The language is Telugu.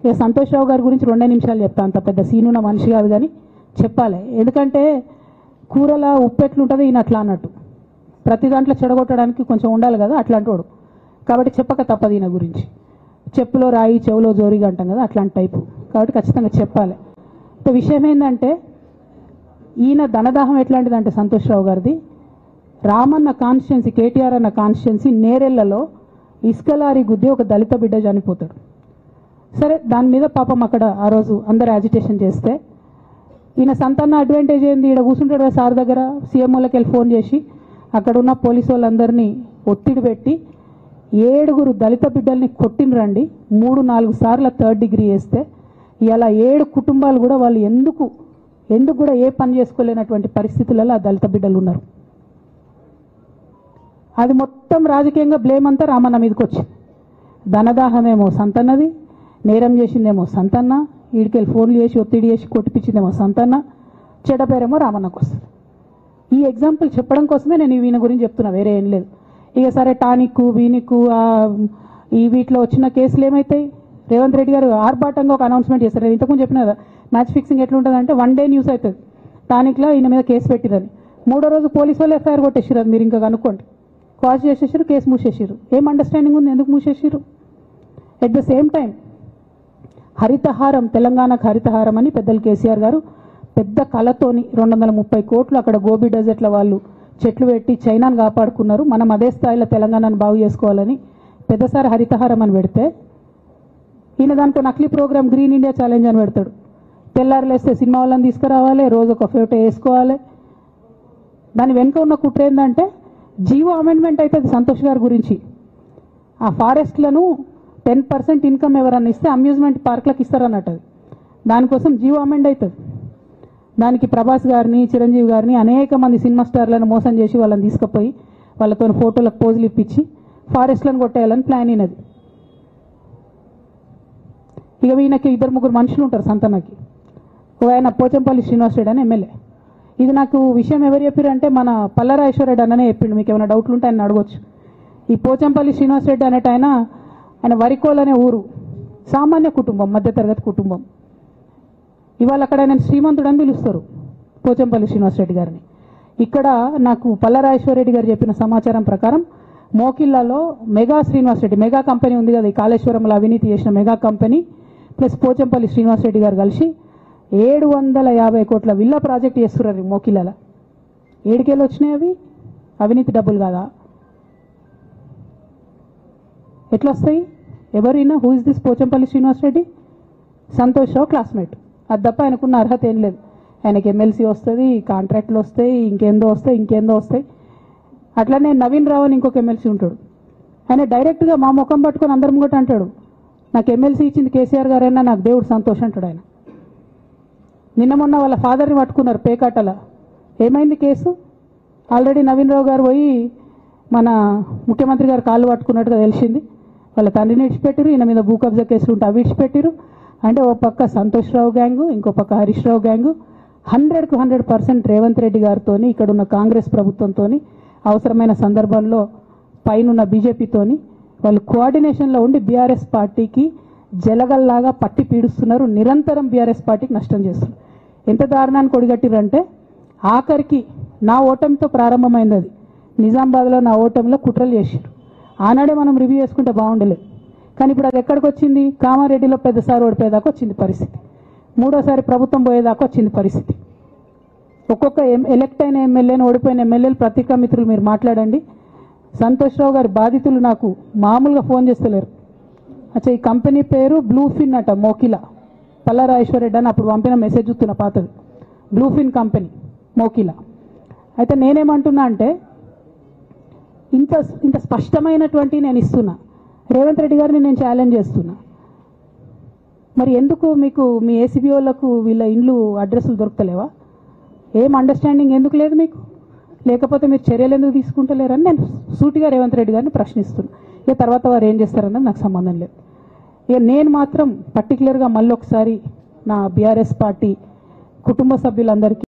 ఇక సంతోష్ రావు గారి గురించి 2 నిమిషాలు చెప్తాను. అంత పెద్ద సీనున్న మనిషి కాదు కానీ చెప్పాలి. ఎందుకంటే కూరల ఉప్పు ఎట్లుంటుంది ఈయన అట్లా అన్నట్టు ప్రతి దాంట్లో చెడగొట్టడానికి కొంచెం ఉండాలి కదా అట్లాంటి వాడు. కాబట్టి చెప్పక తప్పదు ఈయన గురించి. చెప్పులో రాయి చెవులో జోరిగా అంటాం కదా అట్లాంటి టైపు. కాబట్టి ఖచ్చితంగా చెప్పాలి. విషయం ఏంటంటే ఈయన ధనదాహం ఎట్లాంటిదంటే సంతోష్ రావు గారిది రామన్న కాన్స్టిట్యున్సీ కేటీఆర్ అన్న కాన్స్టిట్యున్సీ నేరెళ్లలో ఇసుక లారీ గుద్ది ఒక దళిత బిడ్డ చనిపోతాడు. సరే దాని మీద పాపం అక్కడ ఆ రోజు అందరు యాజిటేషన్ చేస్తే ఈయన సంతాన అడ్వాంటేజ్ ఏంది, ఇక్కడ కూర్చుంటాడు కదా సార్ దగ్గర, సీఎంఓలకి వెళ్ళి ఫోన్ చేసి అక్కడ ఉన్న పోలీసు వాళ్ళందరినీ ఒత్తిడి పెట్టి 7 దళిత బిడ్డల్ని కొట్టినరండి. 3-4 సార్లు 3rd డిగ్రీ వేస్తే ఇలా 7 కుటుంబాలు కూడా వాళ్ళు ఎందుకు కూడా ఏ పని చేసుకోలేనటువంటి పరిస్థితులలో ఆ దళిత బిడ్డలు ఉన్నారు. అది మొత్తం రాజకీయంగా బ్లేమ్ అంతా రామన్న మీదకి వచ్చింది. ధనదాహమేమో సంతన్నది, నేరం చేసిందేమో సంతన్న, వీడికెళ్ళి ఫోన్లు చేసి ఒత్తిడి చేసి కొట్టిపించిందేమో సంతన్న, చెడ్డ పేరేమో రామన్నకు వస్తుంది. ఈ ఎగ్జాంపుల్ చెప్పడం కోసమే నేను ఈయన గురించి చెప్తున్నా, వేరే ఏం లేదు. ఇక సరే టానిక్ వీనిక్ ఈ వీటిలో వచ్చిన కేసులు ఏమవుతాయి? రేవంత్ రెడ్డి గారు ఆర్భాటంగా ఒక అనౌన్స్మెంట్ చేస్తారు. నేను ఇంతకుముందు చెప్పిన కదా మ్యాచ్ ఫిక్సింగ్ ఎట్లుంటుందంటే 1 డే న్యూస్ అవుతుంది. టానిక్లో ఈయన మీద కేసు పెట్టిరని 3వ రోజు పోలీసు వాళ్ళు ఎఫ్ఐఆర్ కొట్టేసారు. మీరు ఇంకా కనుక్కోండి. కాజ్ చేసేసారు, కేసు మూసేసారు. ఏం అండర్స్టాండింగ్ ఉంది ఎందుకు మూసేసారు? At the same time Harithaharam, తెలంగాణకు హరితహారం అని పెద్దలు కేసీఆర్ గారు పెద్ద కళతోని 230 కోట్లు అక్కడ గోబీ డెజర్ట్ల వాళ్ళు చెట్లు పెట్టి చైనాను కాపాడుకున్నారు. మనం అదే స్థాయిలో తెలంగాణను బాగు చేసుకోవాలని పెద్దసారి హరితహారం అని పెడితే ఈయన దానికి నకిలీ ప్రోగ్రామ్ గ్రీన్ ఇండియా ఛాలెంజ్ అని పెడతాడు. తెల్లారులేస్తే సినిమా వాళ్ళని తీసుకురావాలి, రోజు ఒక ఫోటో వేసుకోవాలి. దాని వెనుక ఉన్న కుట్ర ఏంటంటే జీవో అమెండ్మెంట్ అవుతుంది సంతోష్ గారి గురించి. ఆ ఫారెస్ట్లను 10% ఇన్కమ్ ఎవరన్నా ఇస్తే అమ్యూజ్మెంట్ పార్క్లకు ఇస్తారన్నట్టు. దానికోసం జీవో అమెండ్ అవుతుంది. దానికి ప్రభాస్ గారిని, చిరంజీవి గారిని, అనేక మంది సినిమా స్టార్లను మోసం చేసి వాళ్ళని తీసుకుపోయి వాళ్ళతో ఫోటోలకు పోజులు ఇప్పించి ఫారెస్ట్లను కొట్టేయాలని ప్లాన్ అయినది. ఇక ఈయనకి 2-3 మనుషులు ఉంటారు సంతనకి. ఆయన పోచంపల్లి శ్రీనివాస్ రెడ్డి అని ఎమ్మెల్యే. ఇది నాకు విషయం ఎవరు చెప్పారంటే మన పల్లరాజేశ్వరరెడ్డి అన్ననే చెప్పిండు. మీకు ఏమైనా డౌట్లు ఉంటే ఆయన అడగొచ్చు. ఈ పోచంపల్లి శ్రీనివాస్ రెడ్డి అనేట ఆయన వరికోల్ అనే ఊరు, సామాన్య కుటుంబం, మధ్యతరగతి కుటుంబం. ఇవాళ అక్కడ ఆయన శ్రీమంతుడు అని పిలుస్తారు పోచంపల్లి శ్రీనివాస్ రెడ్డి గారిని. ఇక్కడ నాకు పల్లరాజేశ్వరరెడ్డి గారు చెప్పిన సమాచారం ప్రకారం మోకిల్లాలో mega Srinivas Reddy, mega company ఉంది కదా, ఈ కాళేశ్వరంలో అవినీతి చేసిన mega company plus Pochampally Srinivas Reddy గారు కలిసి 750 కోట్ల విల్లా ప్రాజెక్ట్ చేస్తున్నారు మోకిల్లాలో. ఏడికెళ్ళి వచ్చినాయి అవి? అవినీతి డబ్బులు కాదా? ఎట్లా వస్తాయి? ఎవరైనా who is this Pochampalli Srinivas Reddy? Santosh Rao classmate. అది తప్ప ఆయనకున్న అర్హత ఏం లేదు. ఆయనకి ఎమ్మెల్సీ వస్తుంది, కాంట్రాక్ట్లు వస్తాయి, ఇంకేందో వస్తాయి. అట్లనే నవీన్ రావు అని ఇంకొక ఎమ్మెల్సీ ఉంటాడు. ఆయన డైరెక్ట్గా మా ముఖం పట్టుకొని అందరం కూడా అంటాడు, నాకు ఎమ్మెల్సీ ఇచ్చింది కేసీఆర్ గారైనా నాకు దేవుడు సంతోష్ అంటాడు ఆయన. నిన్న మొన్న వాళ్ళ ఫాదర్ని పట్టుకున్నారు పేకాటల. ఏమైంది కేసు? ఆల్రెడీ నవీన్ రావు గారు పోయి మన ముఖ్యమంత్రి గారు కాళ్ళు పట్టుకున్నట్టుగా తెలిసింది. వాళ్ళ తండ్రిని విడిచిపెట్టారు, ఈయన మీద భూ కబ్జా కేసులు ఉంటే అవి విడిచిపెట్టారు. అంటే ఓ పక్క సంతోష్ రావు గ్యాంగు, ఇంకో పక్క హరీష్ రావు గ్యాంగు 100కు 100% రేవంత్ రెడ్డి గారితో, ఇక్కడున్న కాంగ్రెస్ ప్రభుత్వంతో, అవసరమైన సందర్భంలో పైనున్న బీజేపీతోని వాళ్ళు కోఆర్డినేషన్లో ఉండి బీఆర్ఎస్ పార్టీకి జలగల్లాగా పట్టి పీడుస్తున్నారు. నిరంతరం బీఆర్ఎస్ పార్టీకి నష్టం చేస్తున్నారు. ఎంత దారుణానికి ఒడిగట్టిరంటే ఆఖరికి నా ఓటమితో ప్రారంభమైంది అది. నిజామాబాద్లో నా ఓటమిలో కుట్రలు చేశారు. ఆనాడే మనం రివ్యూ చేసుకుంటే బాగుండలేదు. కానీ ఇప్పుడు అది ఎక్కడికి వచ్చింది? కామారెడ్డిలో పెద్దసారి ఓడిపోయేదాకా వచ్చింది పరిస్థితి. 3వసారి ప్రభుత్వం పోయేదాకా వచ్చింది పరిస్థితి. ఒక్కొక్క ఎలక్ట్ అయిన ఎమ్మెల్యేని, ఓడిపోయిన ఎమ్మెల్యేలు పత్రికా మిత్రులు మీరు మాట్లాడండి. సంతోష్ రావు గారి బాధితులు నాకు మామూలుగా ఫోన్ చేస్తలేరు. అచ్చా ఈ కంపెనీ పేరు బ్లూఫిన్ అట, మోకిలా. పల్లరాజేశ్వరరెడ్డి అని అప్పుడు పంపిన మెసేజ్ చూస్తున్న పాతది. Bluefin company Mokila. అయితే నేనేమంటున్నా అంటే ఇంత స్పష్టమైనటువంటి నేను ఇస్తున్నా. రేవంత్ రెడ్డి గారిని నేను ఛాలెంజ్ చేస్తున్నా. మరి ఎందుకు మీకు మీ ఏసీబీ వాళ్ళకు వీళ్ళ ఇండ్లు అడ్రస్లు దొరుకుతలేవా? ఏం అండర్స్టాండింగ్ ఎందుకు లేదు మీకు? లేకపోతే మీరు చర్యలు ఎందుకు తీసుకుంటలేరని నేను సూటిగా రేవంత్ రెడ్డి గారిని ప్రశ్నిస్తున్నాను. ఇక తర్వాత వారు ఏం చేస్తారన్నది నాకు సంబంధం లేదు. ఇక నేను మాత్రం పర్టికులర్గా మళ్ళీ ఒకసారి నా బీఆర్ఎస్ పార్టీ కుటుంబ సభ్యులందరికీ